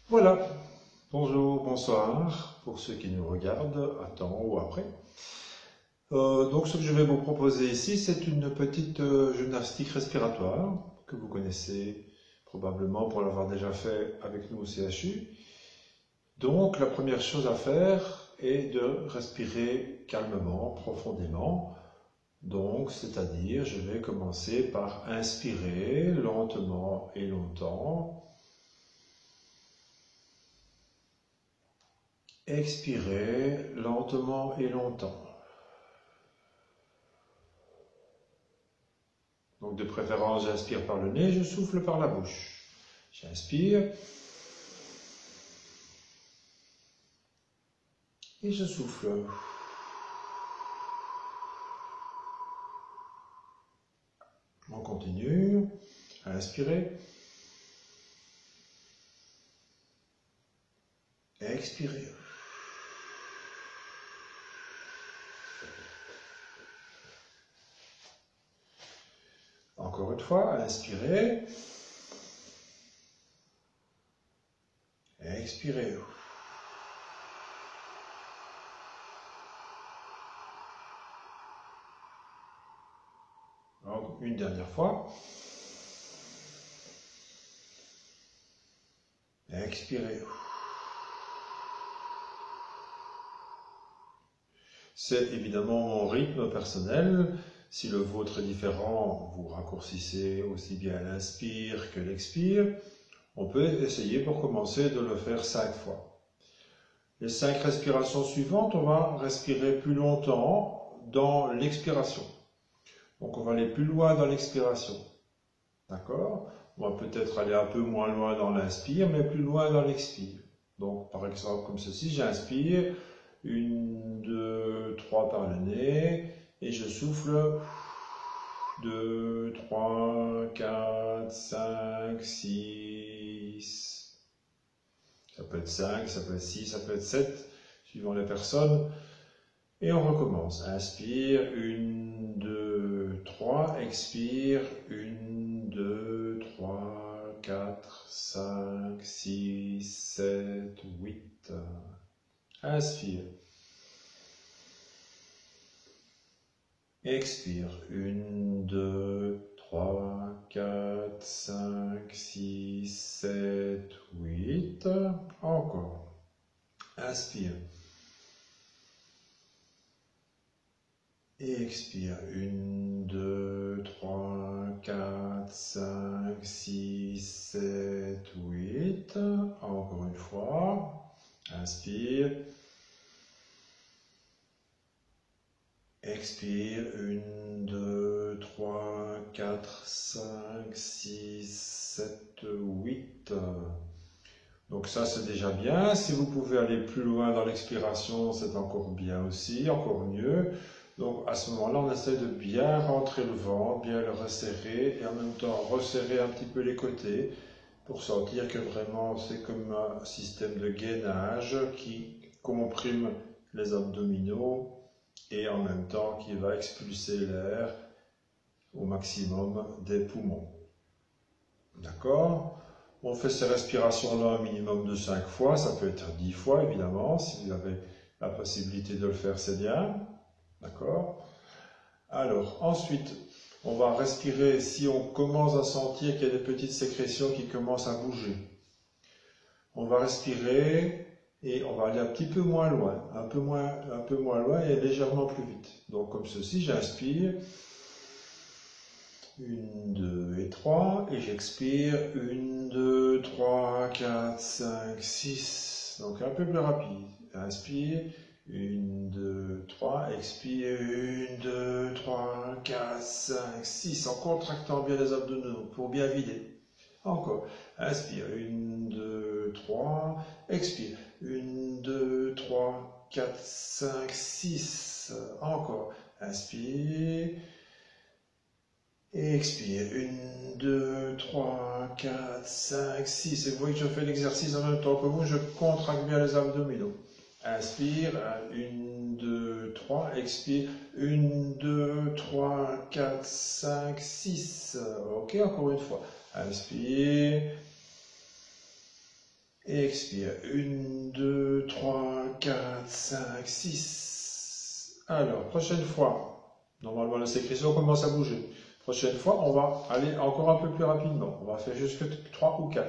Voilà, bonjour, bonsoir, pour ceux qui nous regardent à temps ou après. Donc ce que je vais vous proposer ici, c'est une petite gymnastique respiratoire que vous connaissez probablement pour l'avoir déjà fait avec nous au CHU. Donc la première chose à faire est de respirer calmement, profondément. Donc, c'est-à-dire, je vais commencer par inspirer lentement et longtemps. Expirer lentement et longtemps. Donc de préférence, j'inspire par le nez, je souffle par la bouche. J'inspire et je souffle. On continue à inspirer. Expirer. Encore une fois, inspirer. Expirer. Donc, une dernière fois. Expirer. C'est évidemment mon rythme personnel. Si le vôtre est différent, vous raccourcissez aussi bien l'inspire que l'expire. On peut essayer pour commencer de le faire 5 fois. Les 5 respirations suivantes, on va respirer plus longtemps dans l'expiration. Donc on va aller plus loin dans l'expiration. D'accord? On va peut-être aller un peu moins loin dans l'inspire, mais plus loin dans l'expire. Donc par exemple comme ceci, j'inspire, 1, 2, 3 par le nez, et je souffle 2, 3, 4, 5, 6. Ça peut être 5, ça peut être 6, ça peut être 7, suivant les personnes. Et on recommence. Inspire, 1, 2, 3. Expire, 1, 2, 3, 4, 5, 6, 7, 8. Inspire. Expire, 1, 2, 3, 4, 5, 6, 7, 8. Encore. Inspire. Et expire. 1, 2, 3, 4, 5, 6, 7, 8. Encore une fois. Inspire. Expire. 1, 2, 3, 4, 5, 6, 7, 8. Donc ça c'est déjà bien. Si vous pouvez aller plus loin dans l'expiration, c'est encore bien aussi, encore mieux. Donc à ce moment-là, on essaie de bien rentrer le ventre, bien le resserrer et en même temps resserrer un petit peu les côtés pour sentir que vraiment c'est comme un système de gainage qui comprime les abdominaux et en même temps qui va expulser l'air au maximum des poumons. D'accord? On fait ces respirations-là un minimum de 5 fois, ça peut être 10 fois évidemment, si vous avez la possibilité de le faire, c'est bien. D'accord? Alors, ensuite, on va respirer si on commence à sentir qu'il y a des petites sécrétions qui commencent à bouger. On va respirer et on va aller un petit peu moins loin, un peu moins loin et légèrement plus vite. Donc comme ceci, j'inspire, 1, 2 et 3, et j'expire, 1, 2, 3, 4, 5, 6. Donc un peu plus rapide. Inspire, 1, 2, 3, expire, 1, 2, 3, 4, 5, 6, en contractant bien les abdominaux pour bien vider. Encore, inspire, 1, 2, 3, expire, 1, 2, 3, 4, 5, 6, encore, inspire, et expire, 1, 2, 3, 4, 5, 6, et vous voyez que je fais l'exercice en même temps que vous, je contracte bien les abdominaux. Inspire, 1, 2, 3, expire, 1, 2, 3, 4, 5, 6. Ok, encore une fois. Inspire. Et expire. 1, 2, 3, 4, 5, 6. Alors, prochaine fois, normalement la sécrétion commence à bouger. Prochaine fois, on va aller encore un peu plus rapidement. On va faire jusque 3 ou 4.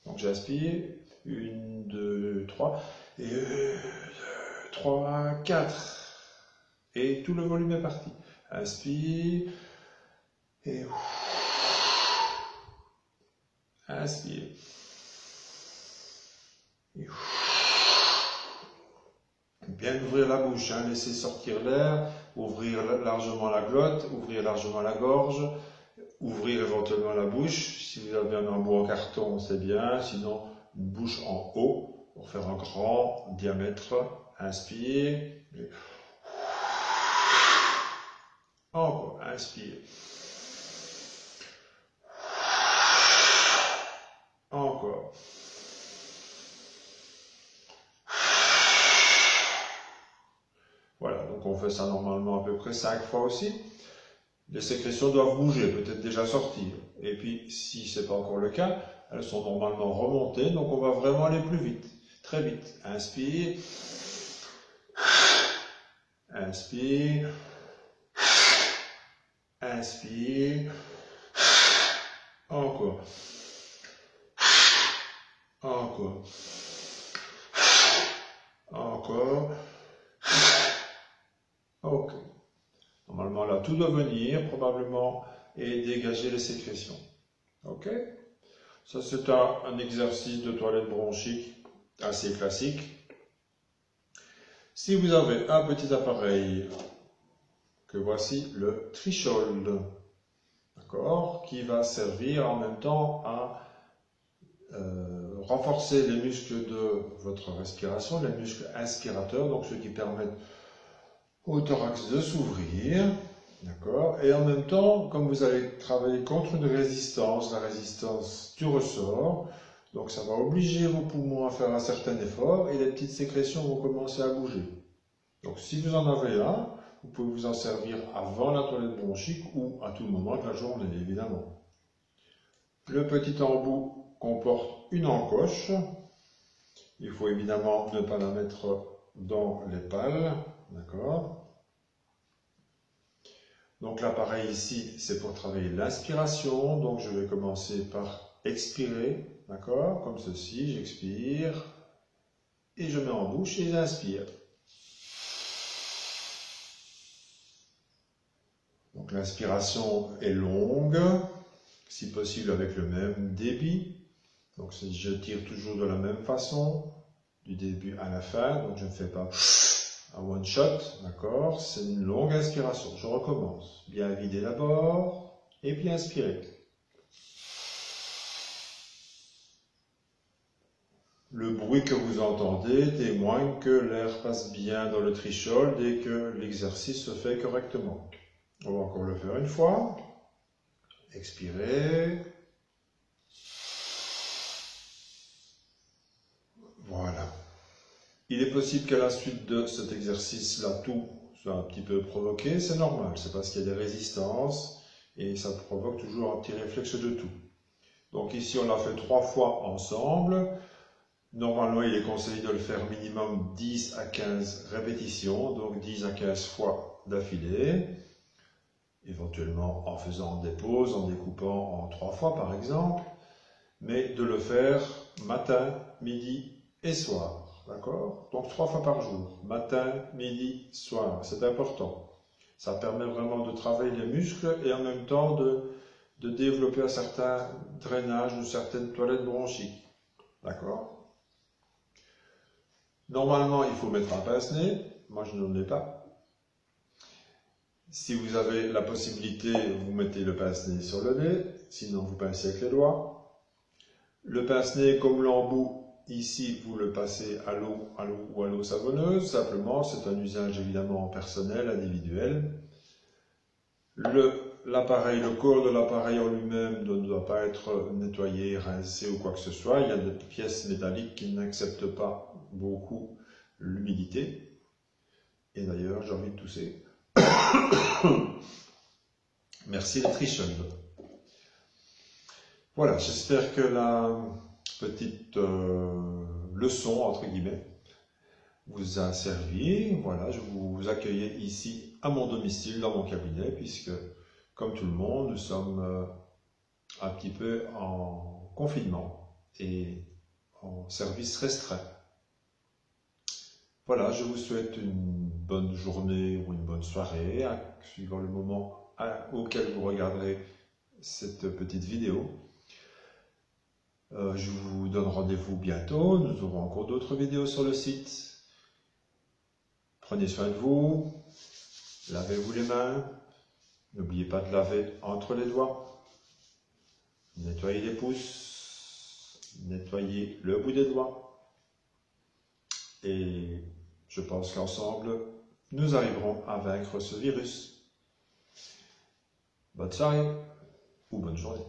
Donc j'inspire. 1, 2, 3. Et 1, 2, 3, 4. Et tout le volume est parti. Inspire. Et inspire. Et bien ouvrir la bouche, hein. Laisser sortir l'air, ouvrir largement la glotte, ouvrir largement la gorge, ouvrir éventuellement la bouche. Si vous avez un embout en carton, c'est bien. Sinon, une bouche en haut pour faire un grand diamètre. Inspire. Et encore, inspire. Encore. Voilà, donc on fait ça normalement à peu près 5 fois aussi. Les sécrétions doivent bouger, peut-être déjà sortir. Et puis, si ce n'est pas encore le cas, elles sont normalement remontées, donc on va vraiment aller plus vite, très vite. Inspire. Inspire. Inspire. Encore. Encore. Encore. Ok. Normalement, là, tout doit venir, probablement, et dégager les sécrétions. Ok? Ça, c'est un exercice de toilette bronchique assez classique. Si vous avez un petit appareil, que voici le Trichold, d'accord, qui va servir en même temps à renforcer les muscles de votre respiration, les muscles inspirateurs, donc ceux qui permettent au thorax de s'ouvrir, d'accord, et en même temps, comme vous allez travailler contre une résistance, la résistance du ressort, donc ça va obliger vos poumons à faire un certain effort et les petites sécrétions vont commencer à bouger. Donc si vous en avez un, vous pouvez vous en servir avant la toilette bronchique ou à tout moment de la journée, évidemment. Le petit embout comporte une encoche. Il faut évidemment ne pas la mettre dans les pales, d'accord? Donc l'appareil ici, c'est pour travailler l'inspiration. Donc je vais commencer par expirer, d'accord? Comme ceci, j'expire et je mets en bouche et j'inspire. Donc l'inspiration est longue, si possible avec le même débit. Donc je tire toujours de la même façon, du début à la fin, donc je ne fais pas un one shot, d'accord? C'est une longue inspiration. Je recommence. Bien vider d'abord, et puis inspirer. Le bruit que vous entendez témoigne que l'air passe bien dans le Trichold et que l'exercice se fait correctement. On va encore le faire une fois. Expirez. Voilà. Il est possible qu'à la suite de cet exercice-là, tout soit un petit peu provoqué. C'est normal, c'est parce qu'il y a des résistances et ça provoque toujours un petit réflexe de tout. Donc ici, on l'a fait 3 fois ensemble. Normalement, il est conseillé de le faire minimum 10 à 15 répétitions, donc 10 à 15 fois d'affilée. Éventuellement en faisant des pauses, en découpant en 3 fois par exemple. Mais de le faire matin, midi et soir. D'accord? Donc 3 fois par jour, matin, midi, soir, c'est important. Ça permet vraiment de travailler les muscles et en même temps de développer un certain drainage, une certaine toilette bronchique. D'accord? Normalement, il faut mettre un pince-nez. Moi, je n'en ai pas. Si vous avez la possibilité, vous mettez le pince-nez sur le nez. Sinon, vous pincez avec les doigts. Le pince-nez, comme l'embout, ici, vous le passez à l'eau ou à l'eau savonneuse. Simplement, c'est un usage évidemment personnel, individuel. L'appareil, le corps de l'appareil en lui-même ne doit pas être nettoyé, rincé ou quoi que ce soit. Il y a des pièces métalliques qui n'acceptent pas beaucoup l'humidité. Et d'ailleurs, j'ai envie de tousser. Merci les Trichold. Voilà, j'espère que petite leçon, entre guillemets, vous a servi. Voilà, je vous accueillais ici à mon domicile, dans mon cabinet, puisque, comme tout le monde, nous sommes un petit peu en confinement et en service restreint. Voilà, je vous souhaite une bonne journée ou une bonne soirée, suivant le moment auquel vous regarderez cette petite vidéo. Je vous donne rendez-vous bientôt, nous aurons encore d'autres vidéos sur le site. Prenez soin de vous, lavez-vous les mains, n'oubliez pas de laver entre les doigts, nettoyez les pouces, nettoyez le bout des doigts. Et je pense qu'ensemble, nous arriverons à vaincre ce virus. Bonne soirée ou bonne journée.